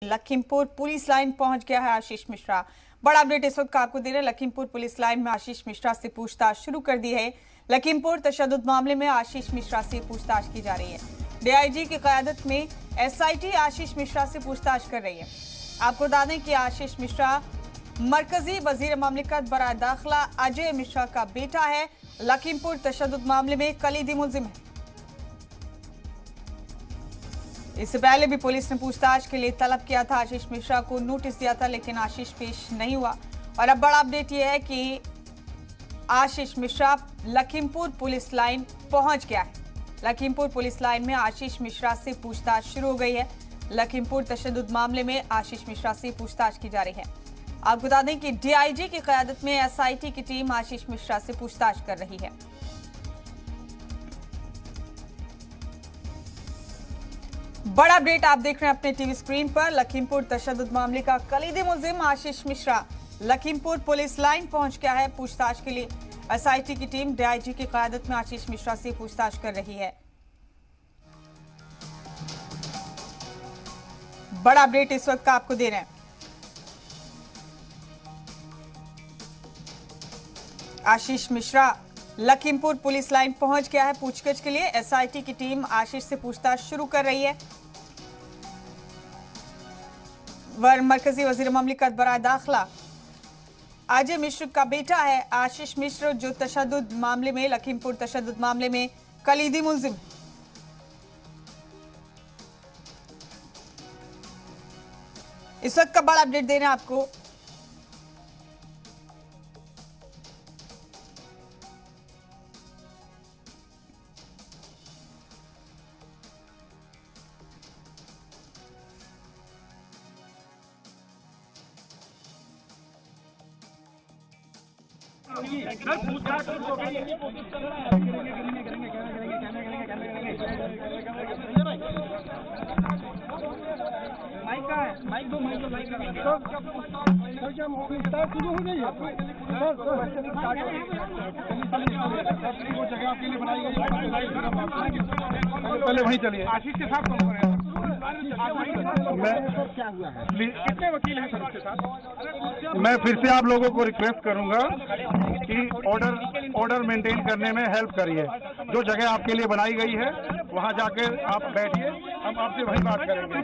Lakhimpur police line पहुंच गया है आशीष मिश्रा। बड़ा अपडेट इस वक्त आपको दे रहे हैं। लखीमपुर पुलिस लाइन में आशीष मिश्रा से पूछताछ शुरू कर दी है। लखीमपुर तशद्दुद मामले में आशीष मिश्रा से पूछताछ की जा रही है। डीआईजी की क़यादत में एसआईटी आशीष मिश्रा से पूछताछ कर रही है। आपको बता दें कि आशीष मिश्रा मरकजी वजीर ममलिकत बराए दाखिला अजय मिश्रा का बेटा है। लखीमपुर तशद्दुद मामले में कलीदी मुल्जिम है। इससे पहले भी पुलिस ने पूछताछ के लिए तलब किया था। आशीष मिश्रा को नोटिस दिया था, लेकिन आशीष पेश नहीं हुआ। और अब बड़ा अपडेट यह है कि आशीष मिश्रा लखीमपुर पुलिस लाइन पहुंच गया है। लखीमपुर पुलिस लाइन में आशीष मिश्रा से पूछताछ शुरू हो गई है। लखीमपुर तशद्दुद मामले में आशीष मिश्रा से पूछताछ की जा रही है। आपको बता दें कि डीआईजी की क़यादत में एसआईटी की टीम आशीष मिश्रा से पूछताछ कर रही है। बड़ा अपडेट आप देख रहे हैं अपने टीवी स्क्रीन पर। लखीमपुर तशद्दुद मामले का कलीदी मुल्जिम आशीष मिश्रा लखीमपुर पुलिस लाइन पहुंच गया है पूछताछ के लिए। एसआईटी की टीम डीआईजी की क़यादत में आशीष मिश्रा से पूछताछ कर रही है। बड़ा अपडेट इस वक्त का आपको दे रहे हैं। आशीष मिश्रा लखीमपुर पुलिस लाइन पहुंच गया है पूछताछ के लिए। एसआईटी की टीम आशीष से पूछताछ शुरू कर रही है। मरकजी वजीर ममलिकत बराए दाखिला अजय मिश्र का बेटा है आशीष मिश्र, जो तशद्दुद मामले में लखीमपुर तशद्दुद मामले में कलीदी मुल्जिम है। इस वक्त का बड़ा अपडेट दे रहे हैं आपको। माइक दो क्या शुरू हो गई है वो जगह आपके लिए बनाई गई है। पहले वहीं चलिए। आशीष के साथ क्या हुआ है? कितने वकील हैं सर उसके साथ? मैं फिर से आप लोगों को रिक्वेस्ट करूंगा कि ऑर्डर मेंटेन करने में हेल्प करिए। जो जगह आपके लिए बनाई गई है वहां जाके आप बैठिए, हम आपसे वहीं बात करेंगे।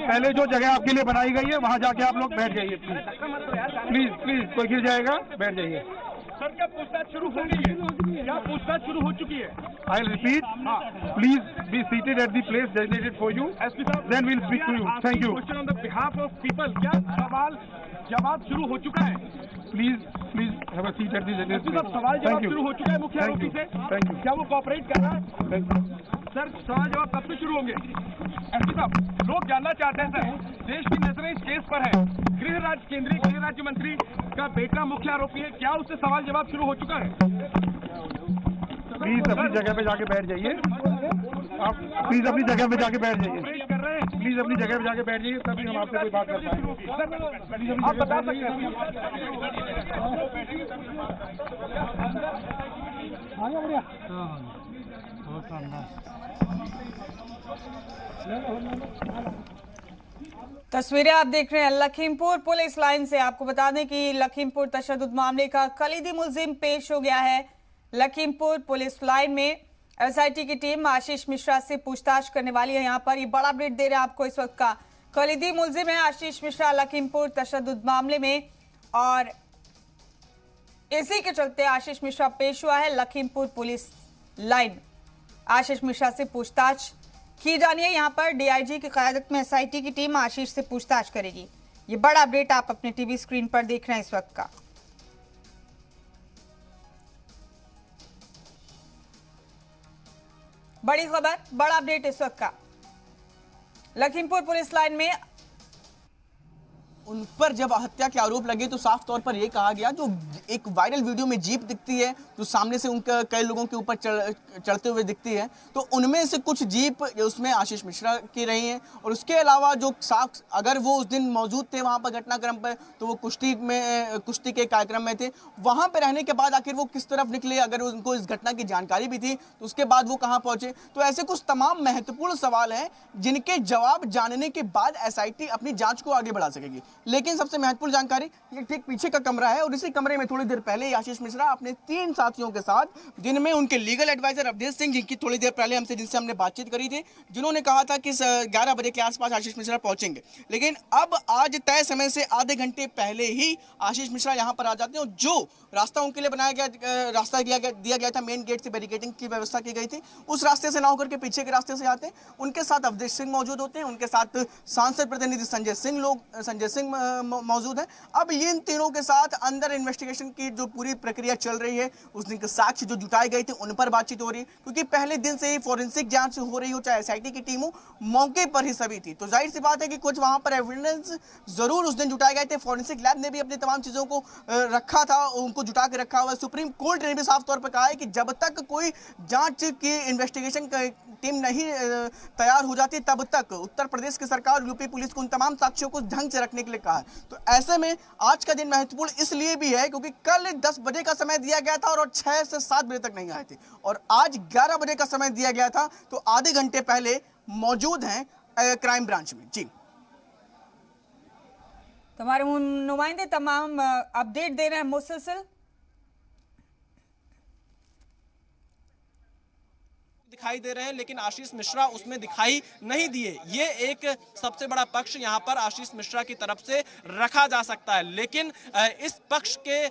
पहले जो जगह आपके लिए बनाई गई है वहां जाके आप लोग बैठ जाइए। प्लीज प्लीज कोई गिर जाएगा, बैठ जाइए। सर क्या पूछताछ शुरू हो गई है? क्या पूछताछ शुरू हो चुकी है? I repeat, please be seated at the place designated for you, then we'll speak to you. Thank you. Question on the behalf of people, क्या सवाल जवाब शुरू हो चुका है? Please have a seat at the designated place. सवाल जवाब शुरू हो चुका है मुख्य आरोपी से। Thank you. क्या वो कोऑपरेट कर रहा है? Thank you. सर सवाल जवाब कब से शुरू होंगे? एसपी साहब, लोग जानना चाहते हैं सर, देश की नजरें इस केस पर है। केंद्रीय गृह राज्य मंत्री का बेटा मुख्य आरोपी है, क्या उससे सवाल जवाब शुरू हो चुका है? प्लीज अपनी जगह पे जाके बैठ जाइए। आप प्लीज अपनी जगह पे जाके बैठ जाइए। प्लीज अपनी जगह पे जाके बैठ जाइए, तभी हम आपसे कोई बात कर पाएंगे। आप बता सकते हैं? तस्वीरें आप देख रहे हैं लखीमपुर पुलिस लाइन से। आपको बता दें कि लखीमपुर तशद्दुद मामले का कलीदी मुल्जिम पेश हो गया है। लखीमपुर पुलिस लाइन में एसआईटी की टीम आशीष मिश्रा से पूछताछ करने वाली है। यहाँ पर ये बड़ा अपडेट दे रहे हैं आपको इस वक्त का। कलीदी मुल्जिम है आशीष मिश्रा लखीमपुर तशद्दुद मामले में, और इसी के चलते आशीष मिश्रा पेश हुआ है लखीमपुर पुलिस लाइन। आशीष मिश्रा से पूछताछ की जानी है। यहाँ पर डीआईजी की क़यादत में एसआईटी की टीम आशीष से पूछताछ करेगी। ये बड़ा अपडेट आप अपने टीवी स्क्रीन पर देख रहे हैं इस वक्त का। बड़ी खबर, बड़ा अपडेट इस वक्त का। लखीमपुर पुलिस लाइन में उन पर जब हत्या के आरोप लगे तो साफ तौर पर यह कहा गया, जो एक वायरल वीडियो में जीप दिखती है जो सामने से उनका कई लोगों के ऊपर चढ़ते हुए दिखती है, तो उनमें से कुछ जीप उसमें आशीष मिश्रा की रही हैं। और उसके अलावा जो साक्ष्य, अगर वो उस दिन मौजूद थे वहां पर घटनाक्रम पर, तो वो कुश्ती के कार्यक्रम में थे। वहां पर रहने के बाद आखिर वो किस तरफ निकले, अगर उनको इस घटना की जानकारी भी थी तो उसके बाद वो कहां पहुंचे। तो ऐसे कुछ तमाम महत्वपूर्ण सवाल हैं जिनके जवाब जानने के बाद एसआईटी अपनी जांच को आगे बढ़ा सकेगी। लेकिन सबसे महत्वपूर्ण जानकारी, ये ठीक पीछे का कमरा है और इसी कमरे में थोड़ी देर पहले आशीष मिश्रा अपने 3 साथियों के साथ, जिनमें उनके लीगल एडवाइजर अवधेश सिंह, जिनकी थोड़ी देर पहले जिनसे हमने बातचीत करी थी, जिन्होंने कहा था कि 11 बजे के आसपास आशीष मिश्रा पहुंचेंगे। लेकिन अब आज तय समय से आधे घंटे पहले ही आशीष मिश्रा यहां पर आ जाते हैं और जो रास्ता उनके लिए बनाया गया, रास्ता दिया गया था, मेन गेट से बैरिकेडिंग की व्यवस्था की गई थी, उस रास्ते से ना होकर के पीछे के रास्ते से आते हैं। उनके साथ अवधेश सिंह मौजूद होते हैं, उनके साथ सांसद प्रतिनिधि संजय सिंह मौजूद है। अब इन तीनों के साथ अंदर इन्वेस्टिगेशन की जो पूरी प्रक्रिया चल रही है, उस दिन के साक्ष्य जो जुटाए गए थे उन पर बातचीत हो रही है, क्योंकि पहले दिन से ही फॉरेंसिक जांच हो रही हो, चाहे एसआईटी की टीम हो, मौके पर ही सभी थी। तो जाहिर सी बात है कि कुछ वहां पर एविडेंस जरूर उस दिन जुटाए गए थे। फॉरेंसिक लैब ने भी अपनी तमाम चीजों को रखा था, उनको जुटा के रखा हुआ। सुप्रीम कोर्ट ने भी साफ तौर पर कहा है कि जब तक कोई जांच की इन्वेस्टिगेशन टीम नहीं तैयार हो जाती, तब तक उत्तर प्रदेश की सरकार और यूपी पुलिस को उन तमाम साक्ष्यों को ढंग से रखने के लिए कहा है। तो ऐसे में आज का दिन महत्वपूर्ण इसलिए भी है क्योंकि कल 10 बजे का समय दिया गया था और 6 से 7 बजे तक नहीं आए थे, और आज 11 बजे का समय दिया गया था, तो आधे घंटे पहले मौजूद हैं क्राइम ब्रांच में। जी, तुम्हारे नुमाइंदे तमाम अपडेट दे रहे हैं मुसलसल। दिखाई दे रहे हैं, लेकिन आशीष मिश्रा उसमें दिखाई नहीं दिए। ये एक सबसे बड़ा पक्ष यहां पर आशीष मिश्रा की तरफ से रखा जा सकता है, लेकिन इस पक्ष के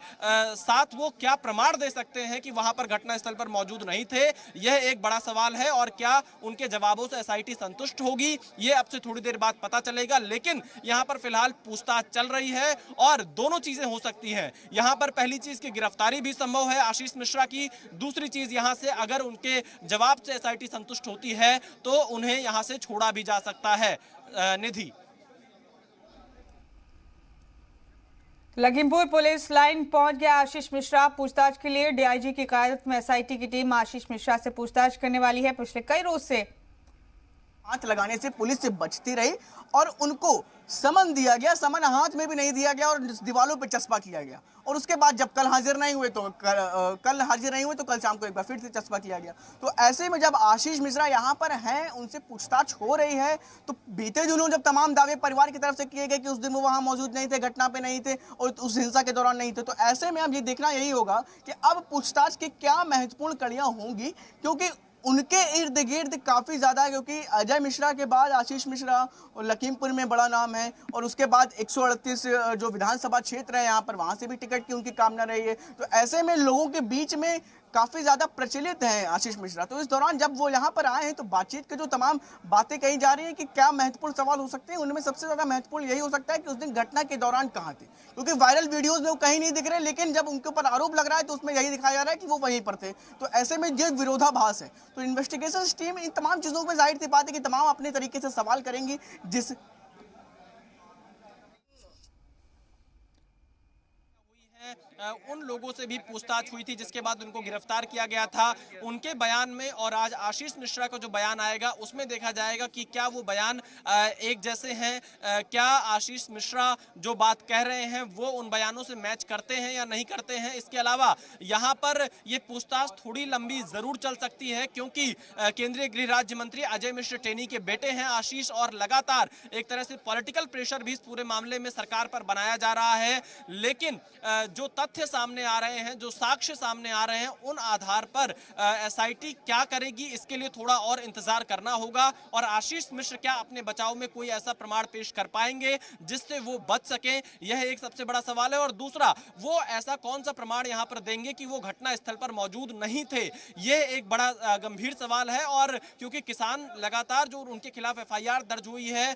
साथ वो क्या प्रमाण दे सकते हैं कि वहां पर घटनास्थल पर मौजूद नहीं थे, यह एक बड़ा सवाल है। और क्या उनके जवाबों से एसआईटी संतुष्ट होगी, ये अब से थोड़ी देर बाद पता चलेगा। लेकिन यहां पर फिलहाल पूछताछ चल रही है और दोनों चीजें हो सकती हैं। यहां पर पहली चीज की गिरफ्तारी भी संभव है आशीष मिश्रा की, दूसरी चीज यहां से अगर उनके जवाब से एसआईटी संतुष्ट होती है तो उन्हें यहां से छोड़ा भी जा सकता है। निधि, लखीमपुर पुलिस लाइन पहुंच गया आशीष मिश्रा पूछताछ के लिए। डीआईजी की क़यादत में एसआईटी की टीम आशीष मिश्रा से पूछताछ करने वाली है। पिछले कई रोज से हाथ लगाने से पुलिस से बचती रही और उनको समन दिया गया, समन हाथ में भी नहीं दिया गया और दीवालों पे चस्पा किया गया। और उसके बाद जब कल हाजिर नहीं हुए तो कल शाम को एक बार फिर से चस्पा किया गया। तो ऐसे में जब आशीष मिश्रा यहाँ पर हैं, उनसे पूछताछ हो रही है, तो बीते दिनों जब तमाम दावे परिवार की तरफ से किए गए कि उस दिन वो वहाँ मौजूद नहीं थे, घटना पे नहीं थे और उस हिंसा के दौरान नहीं थे, तो ऐसे में अब ये देखना यही होगा कि अब पूछताछ की क्या महत्वपूर्ण कड़ियाँ होंगी, क्योंकि उनके इर्द गिर्द काफी ज्यादा, क्योंकि अजय मिश्रा के बाद आशीष मिश्रा और लखीमपुर में बड़ा नाम है, और उसके बाद 138 जो विधानसभा क्षेत्र है यहाँ पर, वहां से भी टिकट की उनकी कामना रही है। तो ऐसे में लोगों के बीच में काफी ज्यादा प्रचलित हैं आशीष मिश्रा। तो इस दौरान जब वो यहाँ पर आए हैं तो बातचीत के जो तमाम बातें कही जा रही हैं कि क्या महत्वपूर्ण सवाल हो सकते हैं, उनमें सबसे ज्यादा महत्वपूर्ण यही हो सकता है कि उस दिन घटना के दौरान कहाँ थे, क्योंकि वायरल वीडियोज में वो कहीं नहीं दिख रहे, लेकिन जब उनके ऊपर आरोप लग रहा है तो उसमें यही दिखाया जा रहा है कि वो वहीं पर थे। तो ऐसे में जो विरोधाभास है, तो इन्वेस्टिगेशन टीम इन तमाम चीजों पर जाहिर सी बात है कि तमाम अपने तरीके से सवाल करेंगी। जिस उन लोगों से भी पूछताछ हुई थी जिसके बाद उनको गिरफ्तार किया गया था, उनके बयान में और आज आशीष मिश्रा का जो बयान आएगा उसमें देखा जाएगा कि क्या वो बयान एक जैसे हैं, क्या आशीष मिश्रा जो बात कह रहे हैं वो उन बयानों से मैच करते हैं या नहीं करते हैं। इसके अलावा यहाँ पर ये पूछताछ थोड़ी लंबी जरूर चल सकती है, क्योंकि केंद्रीय गृह राज्य मंत्री अजय मिश्र टेनी के बेटे हैं आशीष, और लगातार एक तरह से पॉलिटिकल प्रेशर भी इस पूरे मामले में सरकार पर बनाया जा रहा है। लेकिन जो तथ्य सामने आ रहे हैं, जो साक्ष्य सामने आ रहे हैं, उन आधार पर एसआईटी क्या करेगी, इसके लिए थोड़ा और इंतजार करना होगा। और आशीष मिश्र क्या अपने बचाव में कोई ऐसा प्रमाण पेश कर पाएंगे जिससे वो बच सके, यह एक सबसे बड़ा सवाल है। और दूसरा, वो ऐसा कौन सा प्रमाण यहां पर देंगे कि वो घटना स्थल पर मौजूद नहीं थे, यह एक बड़ा गंभीर सवाल है। और क्योंकि किसान लगातार जो उनके खिलाफ एफआईआर दर्ज हुई है,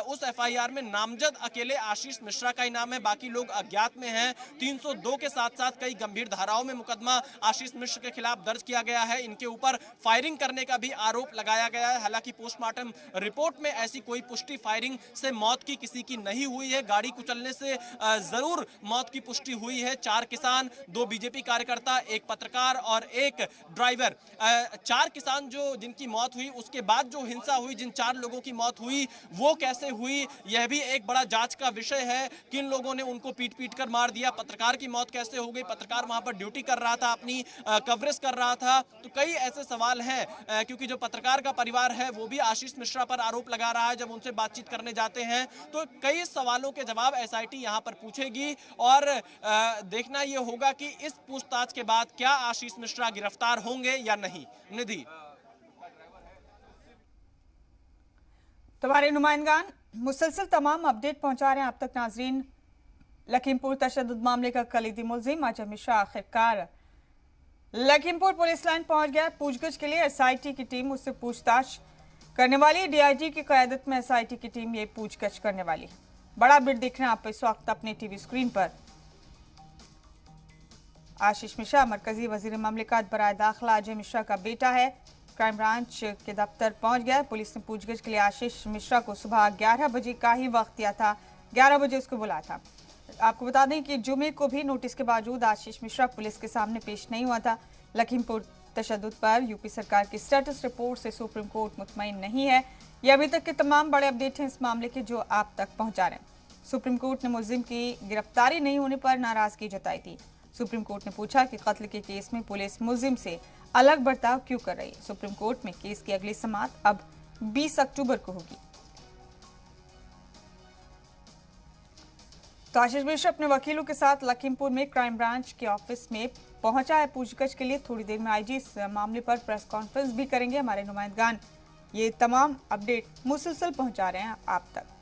उस एफआईआर में नामजद अकेले आशीष मिश्रा का ही नाम है, बाकी लोग अज्ञात में हैं। 302 के साथ साथ कई गंभीर धाराओं में मुकदमा आशीष मिश्र के खिलाफ दर्ज किया गया है। इनके ऊपर फायरिंग करने का भी आरोप लगाया गया है। हालांकि पोस्टमार्टम रिपोर्ट में ऐसी कोई पुष्टि फायरिंग से मौत की किसी की नहीं हुई है। गाड़ी कुचलने से जरूर मौत की पुष्टि हुई है। 4 किसान, 2 बीजेपी कार्यकर्ता, 1 पत्रकार और 1 ड्राइवर, 4 किसान जो जिनकी मौत हुई, उसके बाद जो हिंसा हुई, जिन 4 लोगों की मौत हुई वो कैसे हुई, यह भी एक बड़ा जांच का विषय है। किन लोगों ने उनको पीट कर मार दिया, पत्रकार की मौत कैसे हो गई, पत्रकार वहां पर ड्यूटी कर रहा था, अपनी कवरेज कर रहा था। तो कई ऐसे सवाल हैं, क्योंकि जो पत्रकार का परिवार है वो भी आशीष मिश्रा पर आरोप लगा रहा है। जब उनसे बातचीत करने जाते हैं तो कई सवालों के जवाब एसआईटी यहां पर पूछेगी और देखना यह होगा कि इस पूछताछ के बाद क्या आशीष मिश्रा गिरफ्तार होंगे या नहीं। निधि, तुम्हारे नुमाइंदगान मुसलसल तमाम अपडेट पहुंचा रहे हैं आप तक नाजरीन। लखीमपुर तशद्दुद मामले का कलीदी मुलजिम अजय मिश्रा आखिरकार लखीमपुर पुलिस लाइन पहुंच गया। पूछगछ के लिए एसआईटी की टीम उससे पूछताछ करने वाली। डीआईजी की क़यादत में एसआईटी की टीम ये पूछगछ करने वाली। बड़ा अपडेट देख रहे हैं आप इस वक्त अपने टीवी स्क्रीन पर। आशीष मिश्रा मरकजी वजीर ममलिकत बराए दाखिला अजय मिश्रा का बेटा है। क्राइम ब्रांच के दफ्तर पहुंच गया। पुलिस ने पूछगछ के लिए आशीष मिश्रा को सुबह 11 बजे का ही वक्त दिया था। 11 बजे उसको बुलाया था। आपको बता दें कि जुमे को भी नोटिस के बावजूद आशीष मिश्रा पुलिस के सामने पेश नहीं हुआ था। लखीमपुर तशद्दुद पर यूपी सरकार की स्टेटस रिपोर्ट से सुप्रीम कोर्ट मुतमईन नहीं है। ये अभी तक के तमाम बड़े अपडेट हैं इस मामले के जो आप तक पहुंचा रहे हैं। सुप्रीम कोर्ट ने मुलजिम की गिरफ्तारी नहीं होने पर नाराजगी जताई थी। सुप्रीम कोर्ट ने पूछा कि कत्ल के केस में पुलिस मुलजिम से अलग बर्ताव क्यों कर रही है। सुप्रीम कोर्ट में केस की अगली समाअत अब 20 अक्टूबर को होगी। तो आशीष मिश्रा अपने वकीलों के साथ लखीमपुर में क्राइम ब्रांच के ऑफिस में पहुंचा है पूछगछ के लिए। थोड़ी देर में आईजी इस मामले पर प्रेस कॉन्फ्रेंस भी करेंगे। हमारे नुमाइंदगान ये तमाम अपडेट मुसलसल पहुंचा रहे हैं आप तक।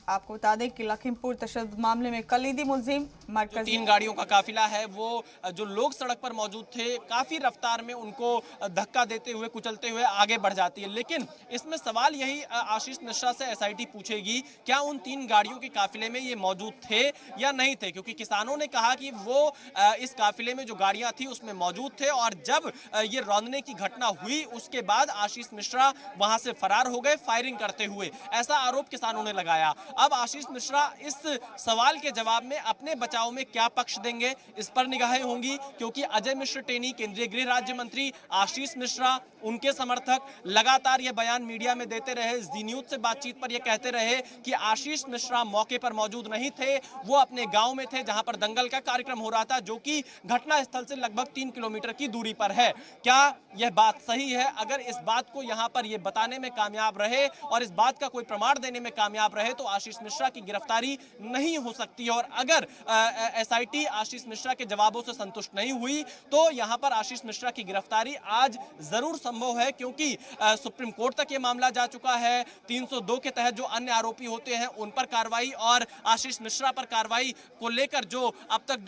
आपको बता दें कि लखीमपुर तशद्दुद मामले में कलीदी मुलजिम मरकजी 3 गाड़ियों का काफिला है, वो जो लोग सड़क पर मौजूद थे काफी रफ्तार में उनको धक्का देते हुए, कुचलते हुए आगे बढ़ जाती है। लेकिन इसमें सवाल यही आशीष मिश्रा से एसआईटी पूछेगी, क्या उन 3 गाड़ियों के काफिले में ये मौजूद थे या नहीं थे, क्योंकि किसानों ने कहा कि वो इस काफिले में जो गाड़ियां थी उसमें मौजूद थे और जब ये रौंदने की घटना हुई उसके बाद आशीष मिश्रा वहां से फरार हो गए फायरिंग करते हुए, ऐसा आरोप किसानों ने लगाया। अब आशीष मिश्रा इस सवाल के जवाब में अपने बचाव में क्या पक्ष देंगे, इस पर निगाहें होंगी, क्योंकि अजय मिश्र टेनी, केंद्रीय गृह राज्य मंत्री, आशीष मिश्रा, उनके समर्थक लगातार ये बयान मीडिया में देते रहे। जी न्यूज से बातचीत पर ये कहते रहे कि आशीष मिश्रा मौके पर मौजूद नहीं थे, वो अपने गांव में थे जहां पर दंगल का कार्यक्रम हो रहा था, जो कि घटना स्थल से लगभग 3 किलोमीटर की दूरी पर है। क्या यह बात सही है? अगर इस बात को यहां पर ये बताने में कामयाब रहे और इस बात का कोई प्रमाण देने में कामयाब रहे तो आशीष मिश्रा की गिरफ्तारी नहीं हो सकती है। और अगर एसआईटी आशीष मिश्रा के जवाबों से संतुष्ट नहीं हुई तो यहां पर आशीष मिश्रा की गिरफ्तारी आज जरूर संभव है, क्योंकि सुप्रीम कोर्ट तक ये मामला जा चुका है। 302 के तहत जो अन्य आरोपी होते हैं उन पर कार्रवाई और आशीष मिश्रा पर कार्रवाई को लेकर जो अब तक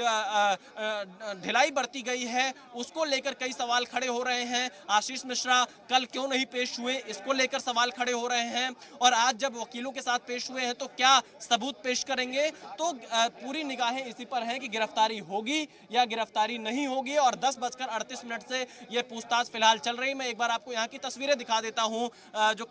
ढिलाई बरती गई है उसको लेकर कई सवाल खड़े हो रहे हैं। आशीष मिश्रा कल क्यों नहीं पेश हुए, इसको लेकर सवाल खड़े हो रहे हैं। और आज जब वकीलों के साथ पेश हुए हैं तो क्या सबूत पेश करेंगे, तो पूरी निगाहें इसी पर हैं कि गिरफ्तारी होगी या गिरफ्तारी नहीं होगी। और 10:38 से यह पूछताछ फिलहाल चल रही है। मैं एक बार आपको यहाँ की तस्वीरें दिखा देता हूँ। जो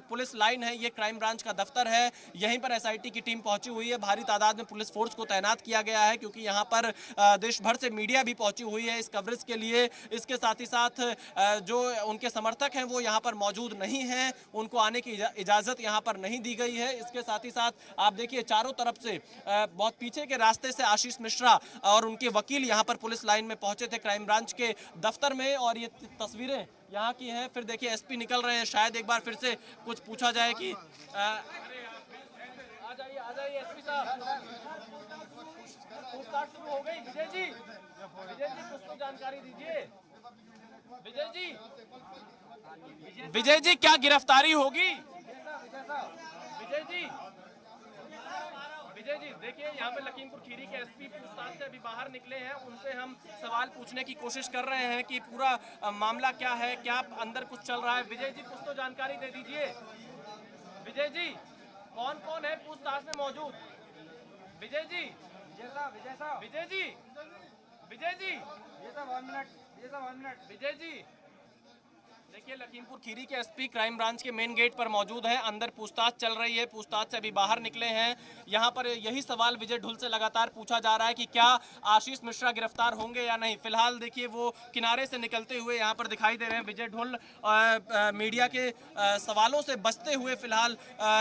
पुलिस लाइन है, ये क्राइम ब्रांच का दफ्तर है। यहीं पर एसआईटी की टीम पहुंची हुई है। भारी तादाद में पुलिस फोर्स को तैनात किया गया है, क्योंकि यहाँ पर देश भर से मीडिया भी पहुंची हुई है इस कवरेज के लिए। इसके साथ ही साथ जो उनके समर्थक हैं वो यहाँ पर मौजूद नहीं हैं, उनको आने की इजाजत यहाँ पर नहीं दी गई है। इसके साथ ही साथ आप देखिए चारों तरफ से बहुत पीछे के रास्ते से आशीष मिश्रा और उनके वकील यहाँ पर पुलिस लाइन में पहुंचे थे क्राइम ब्रांच के दफ्तर में। और ये तस्वीरें यहाँ की हैं। फिर देखिए एसपी निकल रहे हैं, शायद एक बार फिर से कुछ पूछा जाए कि आ जाइए एसपी साहब, पूछताछ शुरू हो गई। विजय जी कुछ तो जानकारी दीजिए। विजय जी क्या गिरफ्तारी होगी? विजय जी देखिए, यहाँ पे लखीमपुर खीरी के एसपी पूछताछ से अभी बाहर निकले हैं। उनसे हम सवाल पूछने की कोशिश कर रहे हैं कि पूरा मामला क्या है, क्या अंदर कुछ चल रहा है। विजय जी कुछ तो जानकारी दे दीजिए। विजय जी कौन कौन है पूछताछ में मौजूद? विजय जी, विजय जी, विजय जी, विजय जी। देखिए लखीमपुर खीरी के एसपी क्राइम ब्रांच के मेन गेट पर मौजूद है। अंदर पूछताछ चल रही है, पूछताछ से अभी बाहर निकले हैं। यहाँ पर यही सवाल विजय ढुल से लगातार पूछा जा रहा है कि क्या आशीष मिश्रा गिरफ्तार होंगे या नहीं। फिलहाल देखिए वो किनारे से निकलते हुए यहाँ पर दिखाई दे रहे हैं। विजय ढुल मीडिया के सवालों से बचते हुए फिलहाल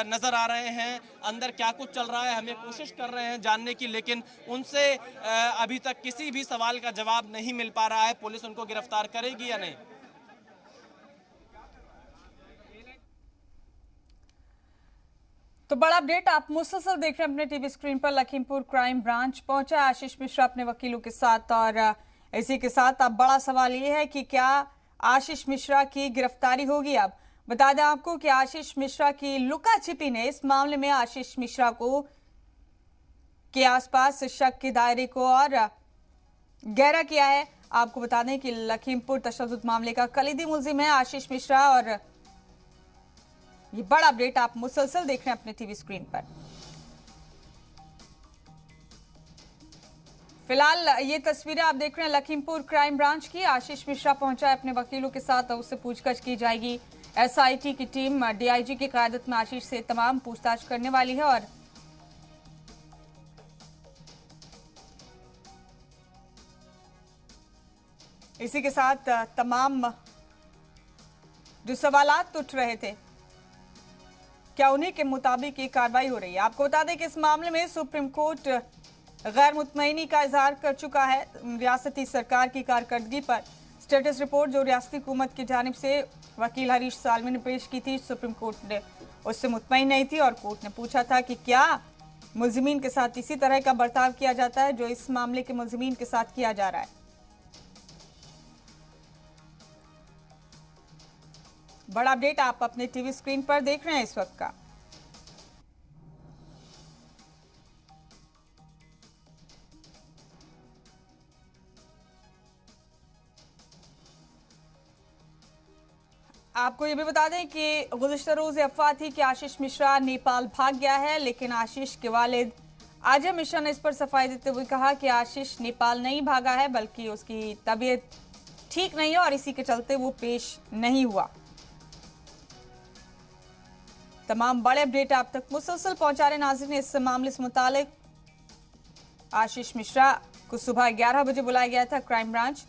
नजर आ रहे हैं। अंदर क्या कुछ चल रहा है हमें कोशिश कर रहे हैं जानने की, लेकिन उनसे अभी तक किसी भी सवाल का जवाब नहीं मिल पा रहा है। पुलिस उनको गिरफ्तार करेगी या नहीं। तो बड़ा अपडेट आप मुसलसल देख रहे हैं अपने टीवी स्क्रीन पर। लखीमपुर क्राइम ब्रांच पहुंचा आशीष मिश्रा अपने वकीलों के साथ, और इसी के साथ अब बड़ा सवाल ये है कि क्या आशीष मिश्रा की गिरफ्तारी होगी। अब बता दें आपको कि आशीष मिश्रा की लुका छिपी ने इस मामले में आशीष मिश्रा को के आसपास शक के दायरे को और गहरा किया है। आपको बता दें कि लखीमपुर तशद्दुद मामले का कलीदी मुलजिम है आशीष मिश्रा, और ये बड़ा अपडेट आप मुसलसल देख रहे हैं अपने टीवी स्क्रीन पर। फिलहाल ये तस्वीरें आप देख रहे हैं लखीमपुर क्राइम ब्रांच की। आशीष मिश्रा पहुंचा है अपने वकीलों के साथ, उससे पूछताछ की जाएगी। एसआईटी की टीम डीआईजी की क़यादत में आशीष से तमाम पूछताछ करने वाली है, और इसी के साथ तमाम जो सवालात उठ रहे थे क्या उन्हीं के मुताबिक ये कार्रवाई हो रही है। आपको बता दें कि इस मामले में सुप्रीम कोर्ट गैर मुतमईनी का इजहार कर चुका है रियासती सरकार की कारकर्दगी पर। स्टेटस रिपोर्ट जो रियासती हुकूमत की जानिब से वकील हरीश सालवी ने पेश की थी, सुप्रीम कोर्ट ने उससे मुतमईन नहीं थी, और कोर्ट ने पूछा था कि क्या मुलजिमीन के साथ इसी तरह का बर्ताव किया जाता है जो इस मामले के मुलजिमीन के साथ किया जा रहा है। बड़ा अपडेट आप अपने टीवी स्क्रीन पर देख रहे हैं इस वक्त का। आपको ये भी बता दें कि गुज़िश्ता रोज अफवाह थी कि आशीष मिश्रा नेपाल भाग गया है, लेकिन आशीष के वालिद अजय मिश्रा ने इस पर सफाई देते हुए कहा कि आशीष नेपाल नहीं भागा है, बल्कि उसकी तबीयत ठीक नहीं है और इसी के चलते वो पेश नहीं हुआ। तमाम बड़े अपडेट आप तक मुसलसल पहुंचा रहे नाज़रीन। इस मामले से मुतालिक आशीष मिश्रा को सुबह 11 बजे बुलाया गया था क्राइम ब्रांच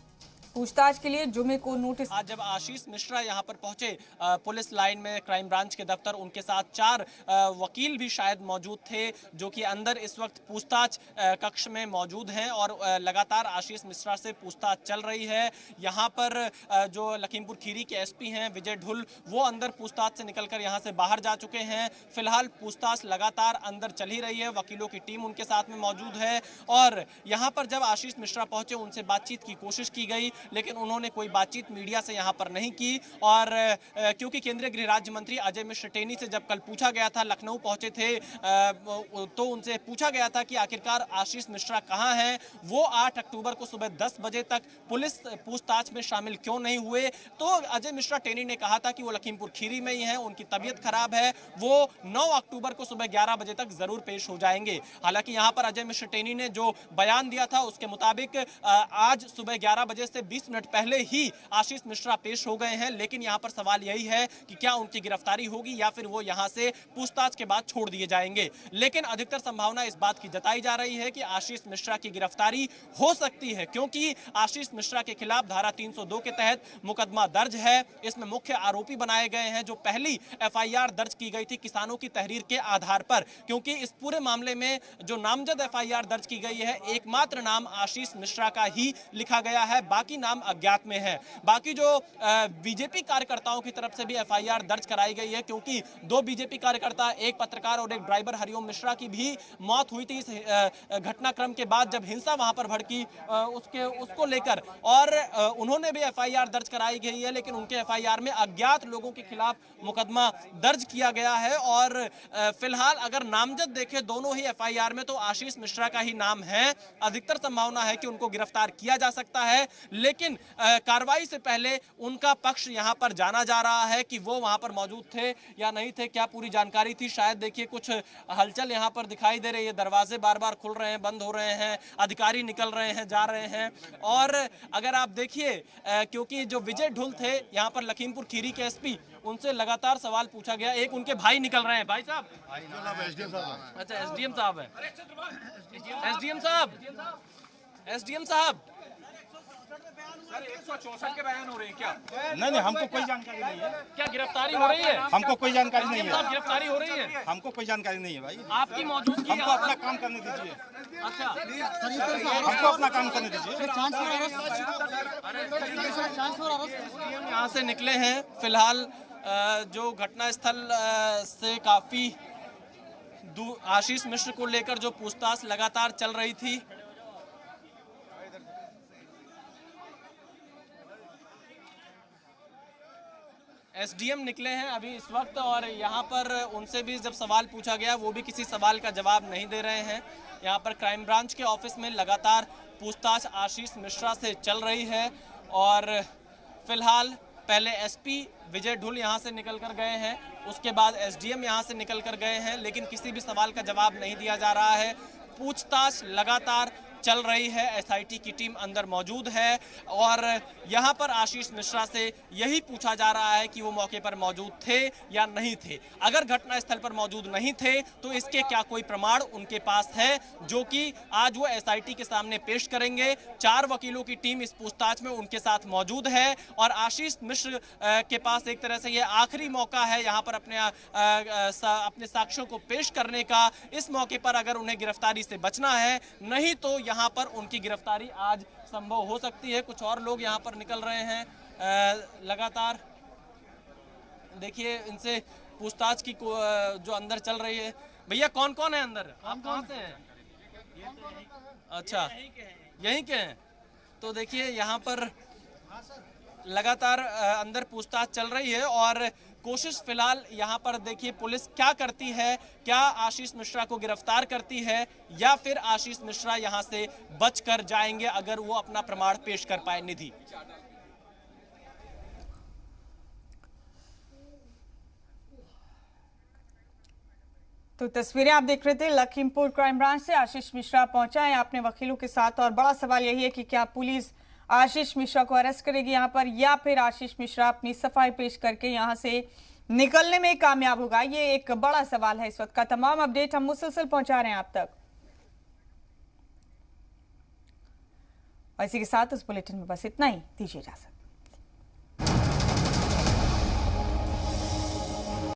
पूछताछ के लिए। जुमे को नोटिस आज जब आशीष मिश्रा यहां पर पहुंचे पुलिस लाइन में क्राइम ब्रांच के दफ्तर, उनके साथ 4 वकील भी शायद मौजूद थे जो कि अंदर इस वक्त पूछताछ कक्ष में मौजूद हैं, और लगातार आशीष मिश्रा से पूछताछ चल रही है। यहां पर जो लखीमपुर खीरी के एसपी हैं विजय ढुल, वो अंदर पूछताछ से निकलकर यहां से बाहर जा चुके हैं। फिलहाल पूछताछ लगातार अंदर चल ही रही है, वकीलों की टीम उनके साथ में मौजूद है, और यहाँ पर जब आशीष मिश्रा पहुंचे उनसे बातचीत की कोशिश की गई, लेकिन उन्होंने कोई बातचीत मीडिया से यहां पर नहीं की। और क्योंकि केंद्रीय गृह राज्य मंत्री अजय मिश्र टेनी से जब कल पूछा गया था, लखनऊ पहुंचे थे, तो उनसे पूछा गया था कि आखिरकार आशीष मिश्रा कहां हैं। वो 8 अक्टूबर को सुबह 10 बजे तक पुलिस पूछताछ में शामिल क्यों नहीं हुए, तो अजय मिश्रा टेनी ने कहा था कि वो लखीमपुर खीरी में ही हैं, उनकी तबीयत खराब है, वो 9 अक्टूबर को सुबह 11 बजे तक जरूर पेश हो जाएंगे। हालांकि यहां पर अजय मिश्र टेनी ने जो बयान दिया था उसके मुताबिक आज सुबह 11 बजे से 20 मिनट पहले ही आशीष मिश्रा पेश हो गए हैं, लेकिन यहां पर सवाल यही है कि क्या उनकी गिरफ्तारी होगी या फिर वो यहां से पूछताछ के बाद छोड़ दिए जाएंगे। लेकिन अधिकतर संभावना इस बात की जताई जा रही है कि आशीष मिश्रा की गिरफ्तारी हो सकती है, क्योंकि आशीष मिश्रा के खिलाफ धारा 302 के तहत मुकदमा दर्ज है। इसमें मुख्य आरोपी बनाए गए हैं जो पहली एफआईआर दर्ज की गई थी किसानों की तहरीर के आधार पर, क्योंकि इस पूरे मामले में जो नामजद एफआईआर दर्ज की गई है एकमात्र नाम आशीष मिश्रा का ही लिखा गया है, बाकी नाम अज्ञात में है। बाकी जो बीजेपी कार्यकर्ताओं की तरफ से भी एफआईआर दर्ज कराई गई है, क्योंकि 2 बीजेपी कार्यकर्ता, एक पत्रकार और एक ड्राइवर हरिओम मिश्रा की भी मौत हुई थी इस घटनाक्रम के बाद जब हिंसा वहां पर भड़की उसको लेकर, और उन्होंने भी एफआईआर दर्ज कराई गई है, लेकिन उनके एफआईआर में अज्ञात लोगों के खिलाफ मुकदमा दर्ज किया गया है। और फिलहाल अगर नामजद देखें दोनों ही एफआईआर में तो आशीष मिश्रा का ही नाम है। अधिकतर संभावना है कि उनको गिरफ्तार किया जा सकता है, लेकिन लेकिन कार्रवाई से पहले उनका पक्ष यहां पर जाना जा रहा है कि वो वहां पर मौजूद थे या नहीं थे, क्या पूरी जानकारी थी। शायद देखिए कुछ हलचल यहां पर दिखाई दे रही है, दरवाजे बार बार खुल रहे हैं, बंद हो रहे हैं, अधिकारी निकल रहे हैं, जा रहे हैं। और अगर आप देखिए क्योंकि जो विजय ढुल थे यहां पर लखीमपुर खीरी के एसपी, उनसे लगातार सवाल पूछा गया। एक उनके भाई निकल रहे हैं। भाई साहब, अच्छा एसडीएम साहब है, एसडीएम साहब, एसडीएम साहब, 164 के बयान हो रहे हैं क्या? नहीं, हमको कोई जानकारी नहीं है। क्या गिरफ्तारी हो रही है? हमको कोई जानकारी नहीं है। गिरफ्तारी हो रही है? हमको कोई जानकारी नहीं है भाई। आपकी मौजूदगी, हमको अपना काम करने दीजिए। अच्छा, हमको अपना काम करने दीजिए। यहाँ से निकले हैं। फिलहाल जो घटना स्थल से काफी आशीष मिश्र को लेकर जो पूछताछ लगातार चल रही थी, एसडीएम निकले हैं अभी इस वक्त, और यहाँ पर उनसे भी जब सवाल पूछा गया वो भी किसी सवाल का जवाब नहीं दे रहे हैं। यहाँ पर क्राइम ब्रांच के ऑफिस में लगातार पूछताछ आशीष मिश्रा से चल रही है। और फिलहाल पहले एसपी विजय ढुल यहाँ से निकल कर गए हैं, उसके बाद एसडीएम यहाँ से निकल कर गए हैं, लेकिन किसी भी सवाल का जवाब नहीं दिया जा रहा है। पूछताछ लगातार चल रही है, एसआईटी की टीम अंदर मौजूद है और यहाँ पर आशीष मिश्रा से यही पूछा जा रहा है कि वो मौके पर मौजूद थे या नहीं थे। अगर घटना स्थल पर मौजूद नहीं थे तो इसके क्या कोई प्रमाण उनके पास है, जो कि आज वो एसआईटी के सामने पेश करेंगे। 4 वकीलों की टीम इस पूछताछ में उनके साथ मौजूद है और आशीष मिश्र के पास एक तरह से ये आखिरी मौका है यहाँ पर अपने साक्ष्यों को पेश करने का। इस मौके पर अगर उन्हें गिरफ्तारी से बचना है, नहीं तो यहाँ पर उनकी गिरफ्तारी आज संभव हो सकती है। कुछ और लोग यहाँ पर निकल रहे हैं लगातार। देखिए इनसे पूछताछ की जो अंदर चल रही है। भैया कौन कौन है अंदर? आप कहाँ से हैं? अच्छा, यहीं के हैं। तो देखिए यहाँ पर लगातार अंदर पूछताछ चल रही है और कोशिश फिलहाल यहाँ पर देखिए पुलिस क्या करती है, क्या आशीष मिश्रा को गिरफ्तार करती है या फिर आशीष मिश्रा यहाँ से बच कर जाएंगे अगर वो अपना प्रमाण पेश कर पाए। निधि, तो तस्वीरें आप देख रहे थे। लखीमपुर क्राइम ब्रांच से आशीष मिश्रा पहुंचा है अपने वकीलों के साथ और बड़ा सवाल यही है कि क्या पुलिस आशीष मिश्रा को अरेस्ट करेगी यहाँ पर या फिर आशीष मिश्रा अपनी सफाई पेश करके यहाँ से निकलने में कामयाब होगा। ये एक बड़ा सवाल है। इस वक्त का तमाम अपडेट हम मुसलसल पहुंचा रहे हैं आप तक। और इसी के साथ इस बुलेटिन में बस इतना ही। दीजिए इजाजत।